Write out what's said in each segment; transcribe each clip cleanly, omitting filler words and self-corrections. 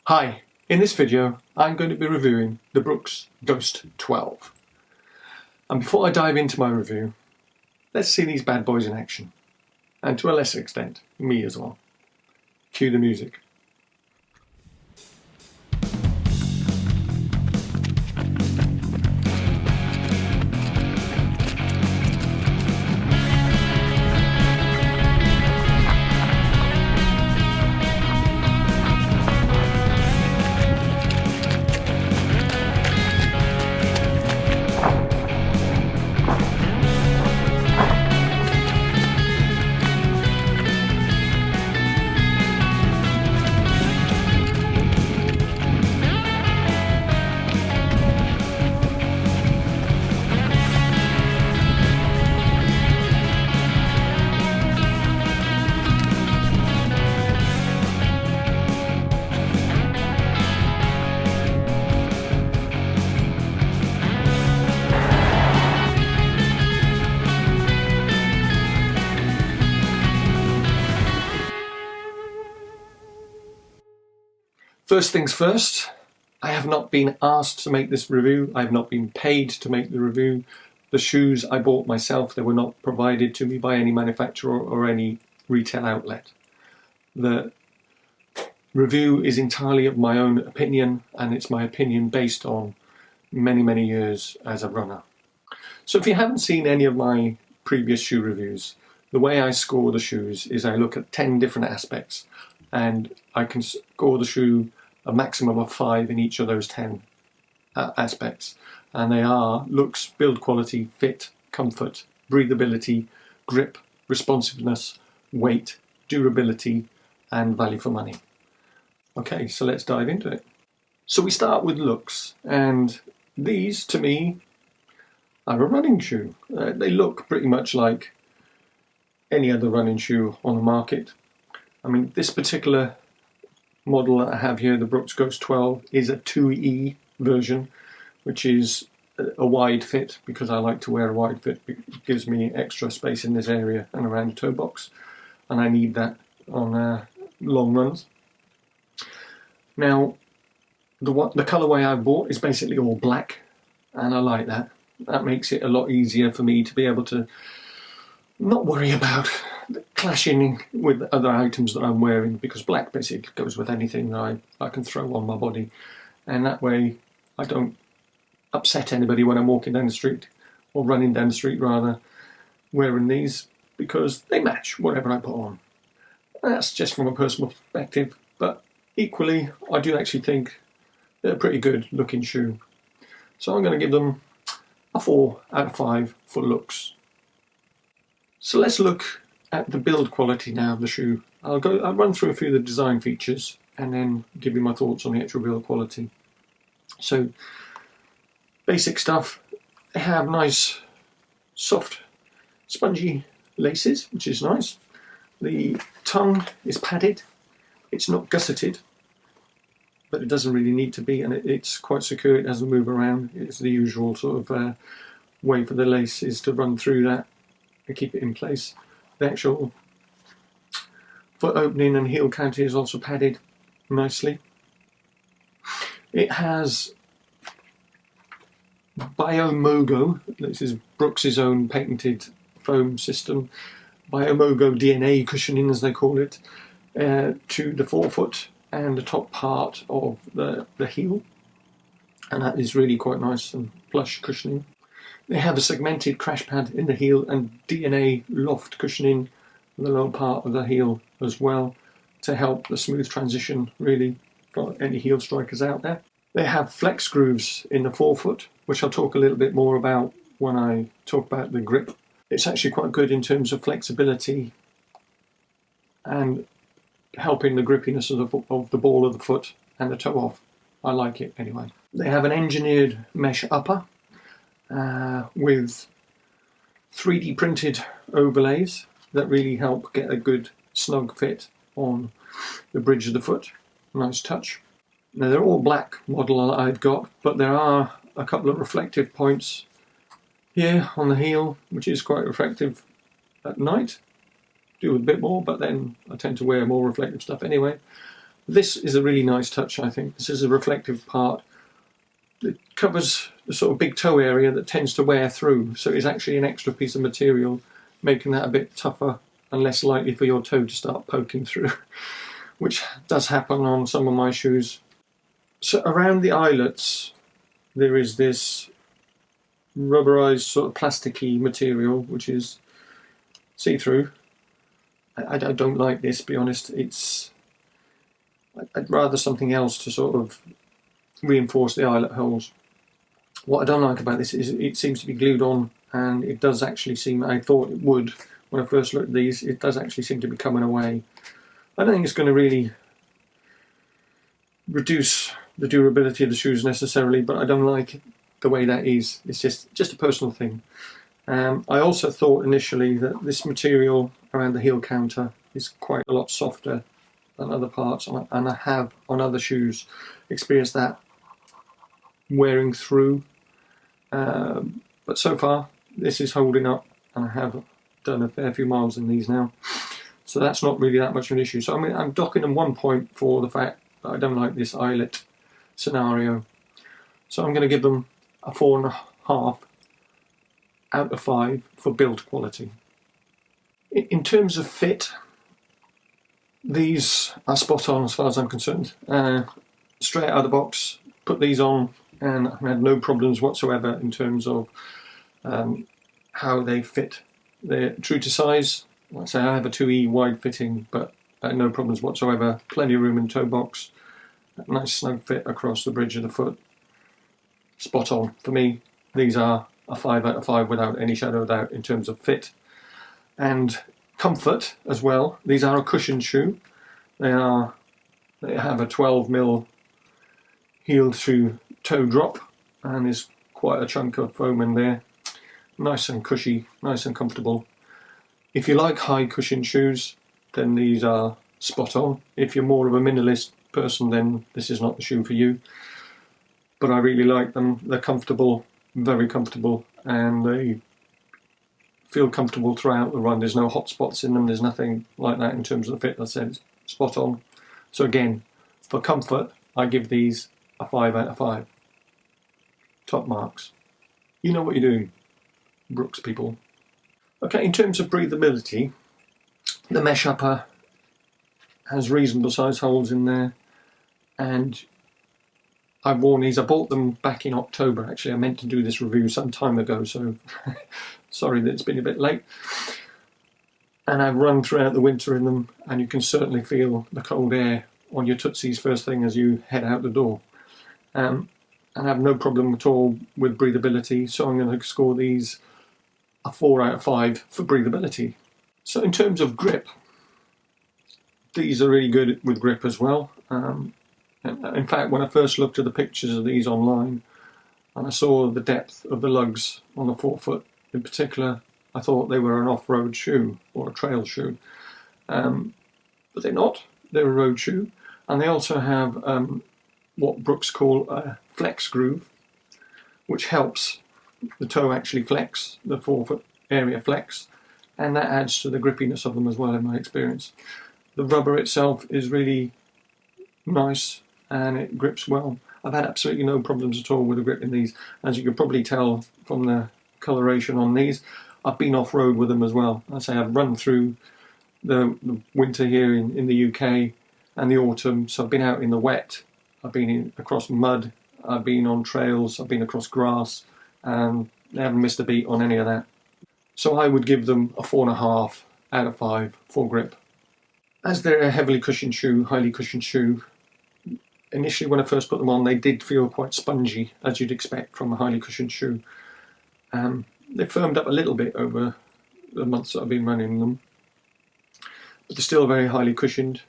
Hi, in this video I'm going to be reviewing the Brooks Ghost 12. And before I dive into my review, let's see these bad boys in action. And to a lesser extent, me as well. Cue the music. First things first, I have not been asked to make this review. I have not been paid to make the review. The shoes I bought myself. They were not provided to me by any manufacturer or any retail outlet. The review is entirely of my own opinion, and it's my opinion based on many years as a runner. So if you haven't seen any of my previous shoe reviews, the way I score the shoes is I look at 10 different aspects, and I can score the shoe a maximum of 5 in each of those 10 aspects. And they are looks, build quality, fit, comfort, breathability, grip, responsiveness, weight, durability, and value for money. Okay, so let's dive into it. So we start with looks, and these to me are a running shoe. They look pretty much like any other running shoe on the market. I mean, this particular model that I have here, the Brooks Ghost 12, is a 2E version, which is a wide fit because I like to wear a wide fit. It gives me extra space in this area and around the toe box, and I need that on long runs. Now, the colourway I bought is basically all black, and I like that. That makes it a lot easier for me to be able to not worry about clashing with other items that I'm wearing, because black basically goes with anything that I can throw on my body, and that way I don't upset anybody when I'm walking down the street, or running down the street rather, wearing these, because they match whatever I put on. And that's just from a personal perspective, but equally I do actually think they're a pretty good looking shoe. So I'm going to give them a 4 out of 5 for looks. So let's look at the build quality now of the shoe. I'll run through a few of the design features and then give you my thoughts on the actual build quality. So, basic stuff. They have nice, soft, spongy laces, which is nice. The tongue is padded. It's not gusseted, but it doesn't really need to be, and it's quite secure. It doesn't move around. It's the usual sort of way for the laces to run through that and keep it in place. The actual foot opening and heel counter is also padded nicely. It has Biomogo, this is Brooks' own patented foam system, Biomogo DNA cushioning as they call it, to the forefoot and the top part of the heel, and that is really quite nice and plush cushioning. They have a segmented crash pad in the heel and DNA loft cushioning in the lower part of the heel as well, to help the smooth transition really for any heel strikers out there. They have flex grooves in the forefoot, which I'll talk a little bit more about when I talk about the grip. It's actually quite good in terms of flexibility and helping the grippiness of the ball of the foot and the toe off. I like it anyway. They have an engineered mesh upper with 3D printed overlays that really help get a good snug fit on the bridge of the foot. Nice touch. Now they're all black model that I've got, but there are a couple of reflective points here on the heel, which is quite reflective at night. Do a bit more, but then I tend to wear more reflective stuff anyway. This is a really nice touch, I think. This is a reflective part. It covers the sort of big toe area that tends to wear through, so it's actually an extra piece of material, making that a bit tougher and less likely for your toe to start poking through, which does happen on some of my shoes. So around the eyelets there is this rubberized sort of plasticky material which is see-through. I don't like this, to be honest. I'd rather something else to sort of reinforce the eyelet holes. What I don't like about this is it seems to be glued on, and it does actually seem, I thought it would when I first looked at these, it does actually seem to be coming away. I don't think it's going to really reduce the durability of the shoes necessarily, but I don't like the way that is. It's just a personal thing. I also thought initially that this material around the heel counter is quite a lot softer than other parts, and I have on other shoes experienced that wearing through, but so far this is holding up, and I have done a fair few miles in these now, so that's not really that much of an issue. So I mean, I'm docking them 1 point for the fact that I don't like this eyelet scenario, so I'm going to give them a 4.5 out of 5 for build quality. In terms of fit, these are spot on as far as I'm concerned. Straight out of the box, put these on and I had no problems whatsoever in terms of how they fit. They're true to size. Like I say, I have a 2E wide fitting, but no problems whatsoever. Plenty of room in the toe box. Nice snug fit across the bridge of the foot. Spot on. For me, these are a 5 out of 5 without any shadow of doubt in terms of fit. And comfort as well. These are a cushioned shoe. They have a 12mm heel to toe drop, and there's quite a chunk of foam in there. Nice and cushy, nice and comfortable. If you like high cushioned shoes, then these are spot on. If you're more of a minimalist person, then this is not the shoe for you. But I really like them. They're comfortable, very comfortable, and they feel comfortable throughout the run. There's no hot spots in them. There's nothing like that in terms of the fit. I said it's spot on. So again, for comfort, I give these a 5 out of 5. Top marks. You know what you're doing, Brooks people. Okay, in terms of breathability, the mesh upper has reasonable size holes in there, and I've worn these. I bought them back in October. Actually, I meant to do this review some time ago, so sorry that it's been a bit late. And I've run throughout the winter in them, and you can certainly feel the cold air on your tootsies first thing as you head out the door. And I have no problem at all with breathability, so I'm going to score these a 4 out of 5 for breathability. So in terms of grip, these are really good with grip as well. In fact, when I first looked at the pictures of these online and I saw the depth of the lugs on the forefoot in particular, I thought they were an off-road shoe or a trail shoe. But they're not. They're a road shoe. And they also have what Brooks call a flex groove, which helps the toe actually flex, the forefoot area flex, and that adds to the grippiness of them as well in my experience. The rubber itself is really nice and it grips well. I've had absolutely no problems at all with the grip in these. As you can probably tell from the coloration on these, I've been off-road with them as well. I say I've run through the winter here in the UK and the autumn, so I've been out in the wet, I've been across mud, I've been on trails, I've been across grass, and they haven't missed a beat on any of that. So I would give them a 4.5 out of 5 for grip. As they're a heavily cushioned shoe, highly cushioned shoe, initially when I first put them on, they did feel quite spongy, as you'd expect from a highly cushioned shoe. They firmed up a little bit over the months that I've been running them, but they're still very highly cushioned,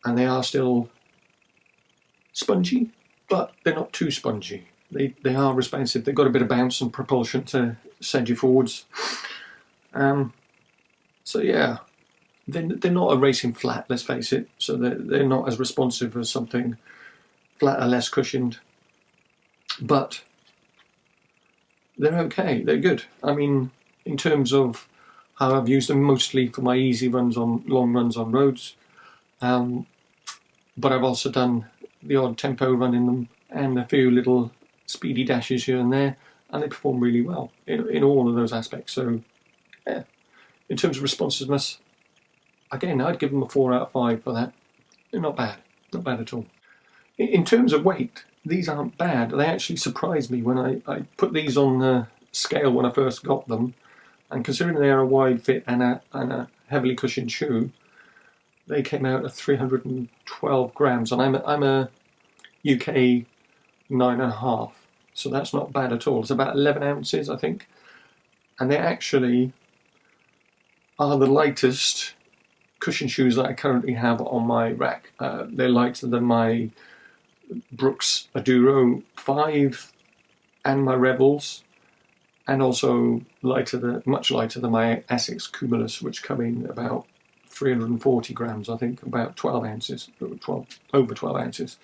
and they are still spongy, but they're not too spongy. They are responsive. They've got a bit of bounce and propulsion to send you forwards. So yeah, they're not a racing flat, let's face it, so they're not as responsive as something flatter, less cushioned, but they're okay, they're good. I mean, in terms of how I've used them, mostly for my easy runs on long runs on roads, but I've also done the odd tempo run in them and a few little speedy dashes here and there, and they perform really well in all of those aspects. So yeah, in terms of responsiveness, again, I'd give them a 4 out of 5 for that. They're not bad at all. In terms of weight, these aren't bad. They actually surprised me when I put these on the scale when I first got them, and considering they are a wide fit and a heavily cushioned shoe, they came out at 312 grams, and I'm a UK 9.5, so that's not bad at all. It's about 11 ounces, I think, and they actually are the lightest cushion shoes that I currently have on my rack. They're lighter than my Brooks Aduro 5 and my Rebels, and also much lighter than my Essex Cumulus, which come in about 340 grams, I think, about 12 ounces, over 12 ounces.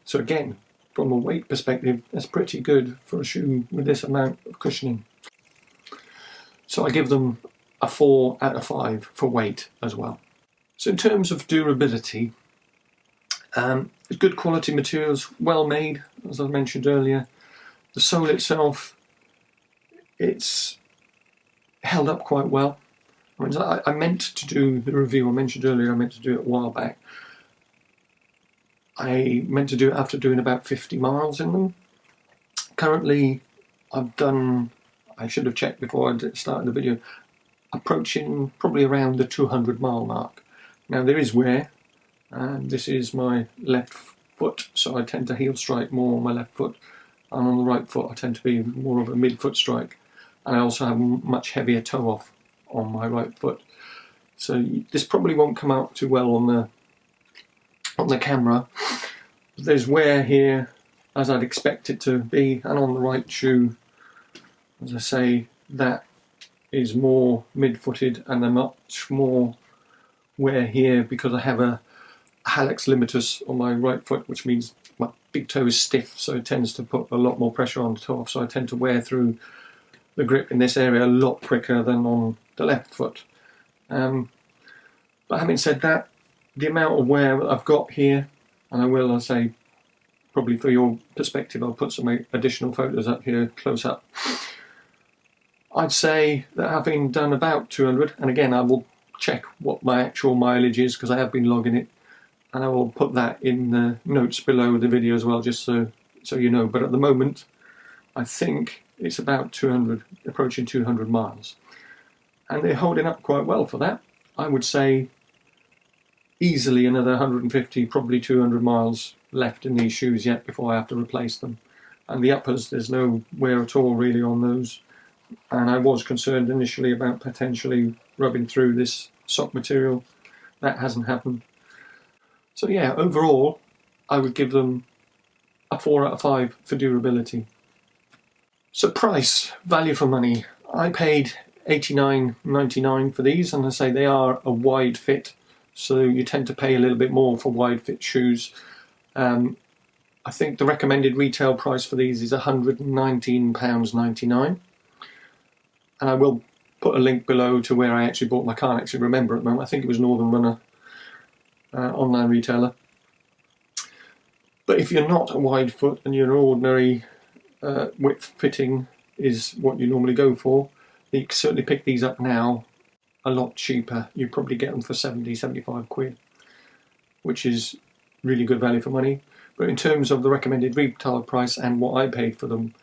So again, from a weight perspective, that's pretty good for a shoe with this amount of cushioning. So I give them a 4 out of 5 for weight as well. So in terms of durability, good quality materials, well made, as I mentioned earlier. The sole itself, it's held up quite well. I meant to do the review, I mentioned earlier, I meant to do it a while back. I meant to do it after doing about 50 miles in them. Currently, I've done, I should have checked before I started the video, approaching probably around the 200 mile mark. Now there is wear, and this is my left foot, so I tend to heel strike more on my left foot, and on the right foot I tend to be more of a mid-foot strike, and I also have much heavier toe off on my right foot. So this probably won't come out too well on the camera. There's wear here as I'd expect it to be, and on the right shoe, as I say, that is more mid-footed, and a much more wear here because I have a hallux limitus on my right foot, which means my big toe is stiff, so it tends to put a lot more pressure on the toe off, so I tend to wear through the grip in this area a lot quicker than on the left foot. But having said that, the amount of wear that I've got here, and I will, I'll say, probably for your perspective, I'll put some additional photos up here close up. I'd say that having done about 200, and again I will check what my actual mileage is because I have been logging it, and I will put that in the notes below the video as well, just so you know. But at the moment, I think it's about 200, approaching 200 miles. And they're holding up quite well for that. I would say easily another 150, probably 200 miles left in these shoes yet before I have to replace them. And the uppers, there's no wear at all really on those. And I was concerned initially about potentially rubbing through this sock material. That hasn't happened. So yeah, overall, I would give them a 4 out of 5 for durability. So price, value for money. I paid $89.99 for these, and I say they are a wide fit, so you tend to pay a little bit more for wide fit shoes. I think the recommended retail price for these is £119.99, and I will put a link below to where I actually bought them. I can't actually remember at the moment. I think it was Northern Runner online retailer. But if you're not a wide foot and you're an ordinary width fitting is what you normally go for, you can certainly pick these up now a lot cheaper. You probably get them for 70-75 quid, which is really good value for money. But in terms of the recommended retail price and what I paid for them,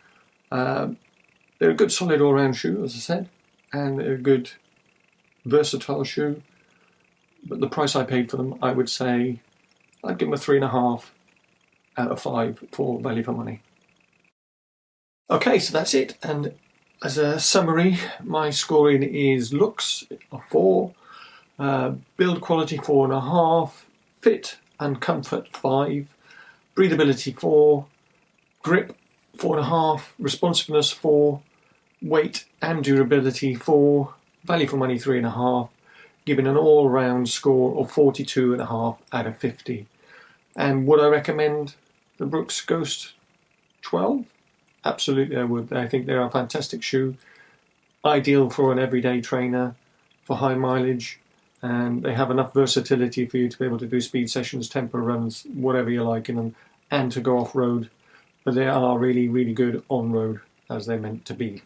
they're a good solid all-round shoe, as I said, and they're a good versatile shoe. But the price I paid for them, I would say I'd give them a 3.5 out of 5 for value for money. Okay, so that's it. And as a summary, my scoring is looks a 4, build quality 4.5, fit and comfort 5, breathability 4, grip 4.5, responsiveness 4, weight and durability 4, value for money 3.5, giving an all-round score of 42.5 out of 50. And would I recommend the Brooks Ghost 12? Absolutely I would. I think they're a fantastic shoe, ideal for an everyday trainer, for high mileage, and they have enough versatility for you to be able to do speed sessions, tempo runs, whatever you like in them, and to go off-road. But they are really, really good on-road, as they're meant to be.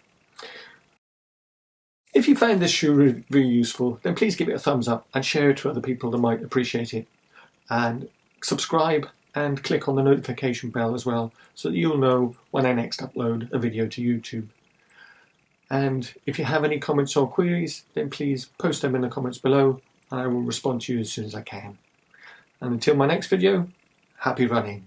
If you found this shoe really useful, then please give it a thumbs up and share it to other people that might appreciate it. And subscribe and click on the notification bell as well, so that you'll know when I next upload a video to YouTube. And if you have any comments or queries, then please post them in the comments below, and I will respond to you as soon as I can. And until my next video, happy running.